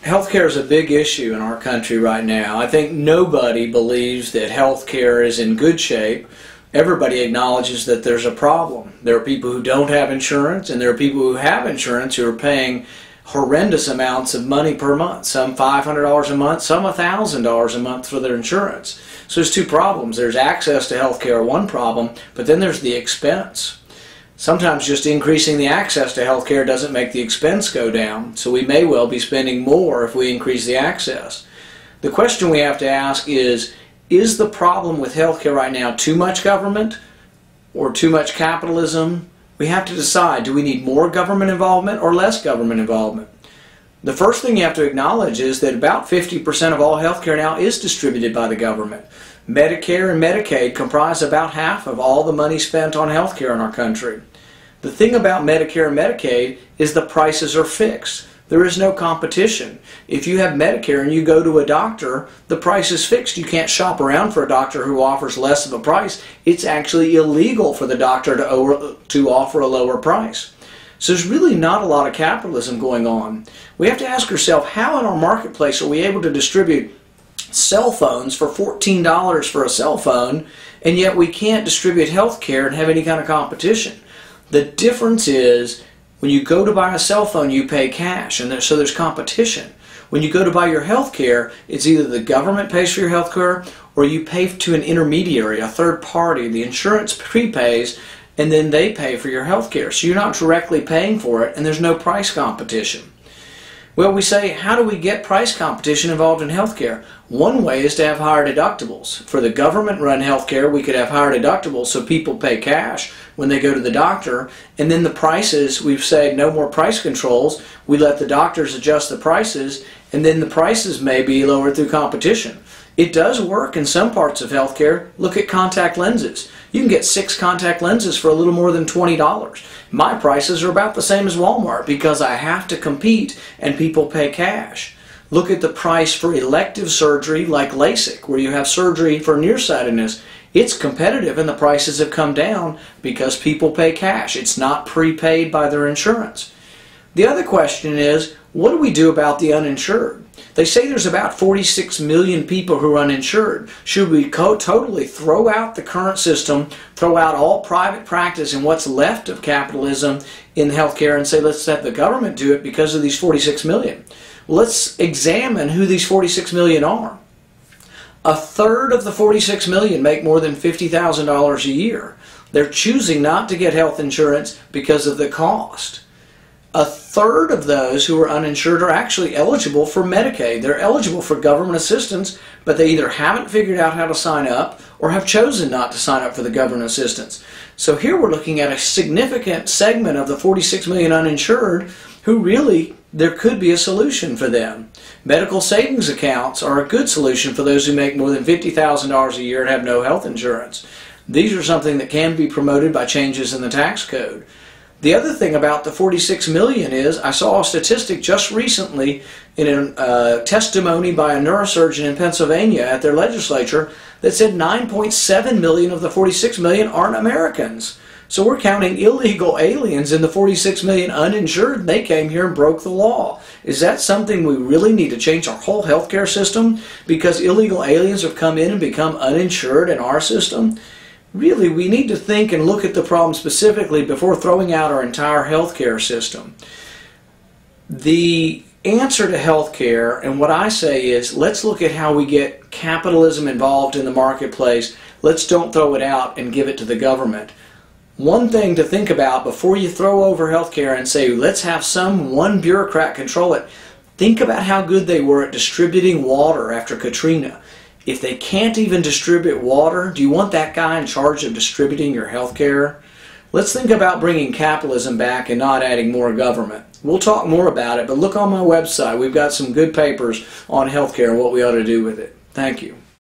Healthcare is a big issue in our country right now. I think nobody believes that healthcare is in good shape. Everybody acknowledges that there's a problem. There are people who don't have insurance, and there are people who have insurance who are paying horrendous amounts of money per month. Some $500 a month, some $1,000 a month for their insurance. So there's two problems. There's access to healthcare, one problem, but then there's the expense. Sometimes just increasing the access to healthcare doesn't make the expense go down, so we may well be spending more if we increase the access. The question we have to ask is the problem with healthcare right now too much government or too much capitalism? We have to decide, do we need more government involvement or less government involvement? The first thing you have to acknowledge is that about 50% of all healthcare now is distributed by the government. Medicare and Medicaid comprise about half of all the money spent on healthcare in our country. The thing about Medicare and Medicaid is the prices are fixed. There is no competition. If you have Medicare and you go to a doctor, the price is fixed. You can't shop around for a doctor who offers less of a price. It's actually illegal for the doctor to offer a lower price. So there's really not a lot of capitalism going on. We have to ask ourselves, how in our marketplace are we able to distribute cell phones for $14 for a cell phone, and yet we can't distribute health care and have any kind of competition? The difference is when you go to buy a cell phone, you pay cash, and so there's competition. When you go to buy your health care, it's either the government pays for your health care or you pay to an intermediary, a third party. The insurance prepays, and then they pay for your health care. So you're not directly paying for it, and there's no price competition. Well, we say, how do we get price competition involved in healthcare? One way is to have higher deductibles. For the government-run healthcare, we could have higher deductibles so people pay cash when they go to the doctor, and then the prices, we've said no more price controls. We let the doctors adjust the prices, and then the prices may be lowered through competition. It does work in some parts of healthcare. Look at contact lenses. You can get 6 contact lenses for a little more than $20. My prices are about the same as Walmart because I have to compete and people pay cash. Look at the price for elective surgery like LASIK, where you have surgery for nearsightedness. It's competitive and the prices have come down because people pay cash. It's not prepaid by their insurance. The other question is, what do we do about the uninsured? They say there's about 46 million people who are uninsured. Should we totally throw out the current system, throw out all private practice and what's left of capitalism in healthcare and say, let's let the government do it because of these 46 million? Well, let's examine who these 46 million are. A third of the 46 million make more than $50,000 a year. They're choosing not to get health insurance because of the cost. A third of those who are uninsured are actually eligible for Medicaid. They're eligible for government assistance, but they either haven't figured out how to sign up or have chosen not to sign up for the government assistance. So here we're looking at a significant segment of the 46 million uninsured who really, there could be a solution for them. Medical savings accounts are a good solution for those who make more than $50,000 a year and have no health insurance. These are something that can be promoted by changes in the tax code. The other thing about the 46 million is, I saw a statistic just recently in a testimony by a neurosurgeon in Pennsylvania at their legislature that said 9.7 million of the 46 million aren't Americans. So we're counting illegal aliens in the 46 million uninsured. They came here and broke the law. Is that something we really need to change our whole healthcare system because illegal aliens have come in and become uninsured in our system? Really, we need to think and look at the problem specifically before throwing out our entire healthcare system. The answer to healthcare, and what I say is, let's look at how we get capitalism involved in the marketplace. Let's don't throw it out and give it to the government. One thing to think about before you throw over healthcare and say, let's have one bureaucrat control it, think about how good they were at distributing water after Katrina. If they can't even distribute water, do you want that guy in charge of distributing your health care? Let's think about bringing capitalism back and not adding more government. We'll talk more about it, but look on my website. We've got some good papers on health care and what we ought to do with it. Thank you.